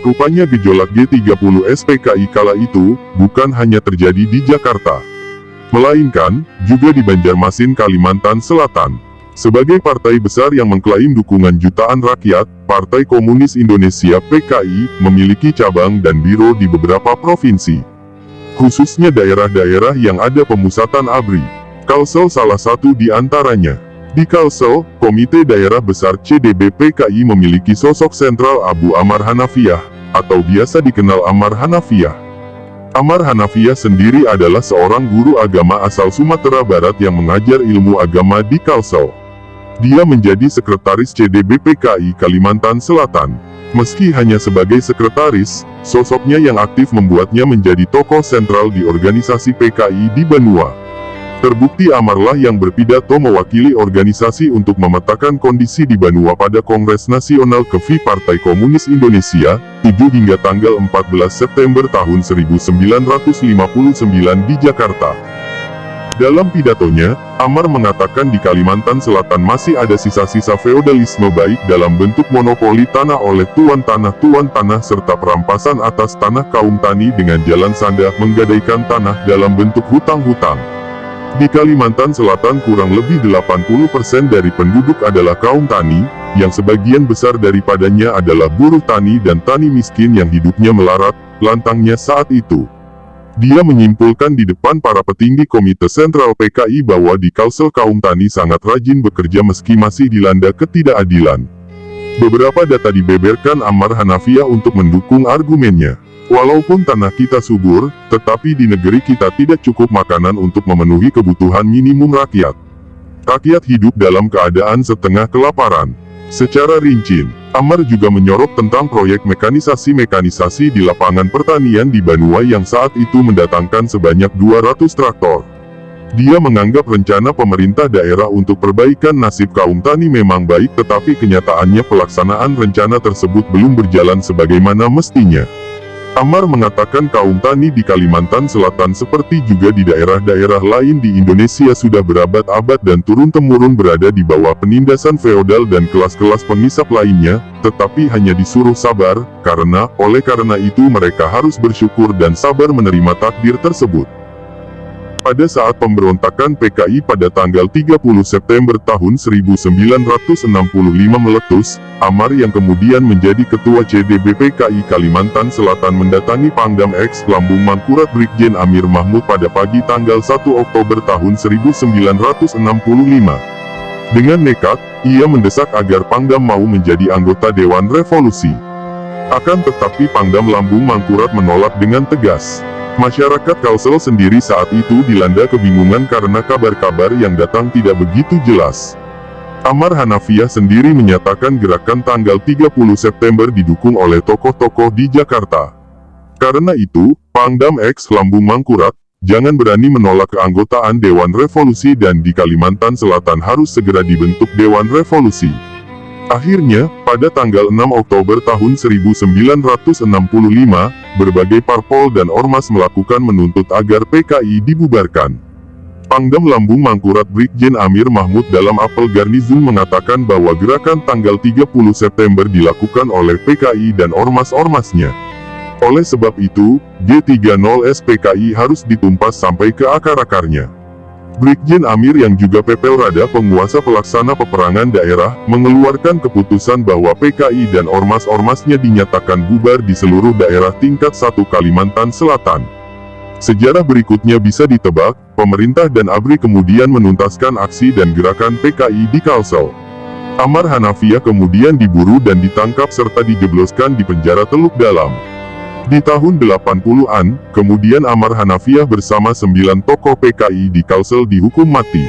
Rupanya gejolak G30 SPKI kala itu, bukan hanya terjadi di Jakarta, melainkan juga di Banjarmasin, Kalimantan Selatan. Sebagai partai besar yang mengklaim dukungan jutaan rakyat, Partai Komunis Indonesia (PKI) memiliki cabang dan biro di beberapa provinsi, khususnya daerah-daerah yang ada pemusatan ABRI. Kalsel salah satu di antaranya. Di Kalsel, Komite Daerah Besar CDB PKI memiliki sosok sentral Abu Amar Hanafiyah, atau biasa dikenal Amar Hanafiyah. Amar Hanafiyah sendiri adalah seorang guru agama asal Sumatera Barat yang mengajar ilmu agama di Kalsel. Dia menjadi sekretaris CDB PKI Kalimantan Selatan. Meski hanya sebagai sekretaris, sosoknya yang aktif membuatnya menjadi tokoh sentral di organisasi PKI di Banua. Terbukti Amarlah yang berpidato mewakili organisasi untuk memetakan kondisi di Banua pada Kongres Nasional KEFI Partai Komunis Indonesia, 7 hingga tanggal 14 September tahun 1959 di Jakarta. Dalam pidatonya, Amar mengatakan di Kalimantan Selatan masih ada sisa-sisa feodalisme baik dalam bentuk monopoli tanah oleh tuan tanah serta perampasan atas tanah kaum tani dengan jalan sanda menggadaikan tanah dalam bentuk hutang-hutang. Di Kalimantan Selatan kurang lebih 80% dari penduduk adalah kaum tani, yang sebagian besar daripadanya adalah buruh tani dan tani miskin yang hidupnya melarat, lantangnya saat itu. Dia menyimpulkan di depan para petinggi Komite Sentral PKI bahwa di Kalsel kaum tani sangat rajin bekerja meski masih dilanda ketidakadilan. Beberapa data dibeberkan Amar Hanafiyah untuk mendukung argumennya. Walaupun tanah kita subur, tetapi di negeri kita tidak cukup makanan untuk memenuhi kebutuhan minimum rakyat. Rakyat hidup dalam keadaan setengah kelaparan. Secara rinci, Amar juga menyorot tentang proyek mekanisasi di lapangan pertanian di Banua yang saat itu mendatangkan sebanyak 200 traktor. Dia menganggap rencana pemerintah daerah untuk perbaikan nasib kaum tani memang baik, tetapi kenyataannya pelaksanaan rencana tersebut belum berjalan sebagaimana mestinya. Amar mengatakan kaum tani di Kalimantan Selatan seperti juga di daerah-daerah lain di Indonesia sudah berabad-abad dan turun-temurun berada di bawah penindasan feodal dan kelas-kelas pengisap lainnya, tetapi hanya disuruh sabar, oleh karena itu mereka harus bersyukur dan sabar menerima takdir tersebut. Pada saat pemberontakan PKI pada tanggal 30 September tahun 1965 meletus, Amar yang kemudian menjadi Ketua CDB PKI Kalimantan Selatan mendatangi Pangdam X Lambung Mangkurat Brigjen Amir Mahmud pada pagi tanggal 1 Oktober tahun 1965. Dengan nekat, ia mendesak agar Pangdam mau menjadi anggota Dewan Revolusi. Akan tetapi Pangdam Lambung Mangkurat menolak dengan tegas. Masyarakat Kalsel sendiri saat itu dilanda kebingungan karena kabar-kabar yang datang tidak begitu jelas. Amar Hanafiyah sendiri menyatakan gerakan tanggal 30 September didukung oleh tokoh-tokoh di Jakarta. Karena itu, Pangdam X Lambung Mangkurat, jangan berani menolak keanggotaan Dewan Revolusi dan di Kalimantan Selatan harus segera dibentuk Dewan Revolusi. Akhirnya, pada tanggal 6 Oktober tahun 1965, berbagai parpol dan ormas melakukan menuntut agar PKI dibubarkan. Pangdam Lambung Mangkurat Brigjen Amir Mahmud dalam apel garnizon mengatakan bahwa gerakan tanggal 30 September dilakukan oleh PKI dan ormas-ormasnya. Oleh sebab itu, G30 SPKI harus ditumpas sampai ke akar-akarnya. Brigjen Amir yang juga Pepelrada penguasa pelaksana peperangan daerah, mengeluarkan keputusan bahwa PKI dan ormas-ormasnya dinyatakan bubar di seluruh daerah tingkat 1 Kalimantan Selatan. Sejarah berikutnya bisa ditebak, pemerintah dan ABRI kemudian menuntaskan aksi dan gerakan PKI di Kalsel. Amar Hanafiyah kemudian diburu dan ditangkap serta dijebloskan di penjara Teluk Dalam. Di tahun 80-an, kemudian Amar Hanafiyah bersama 9 tokoh PKI di Kalsel dihukum mati.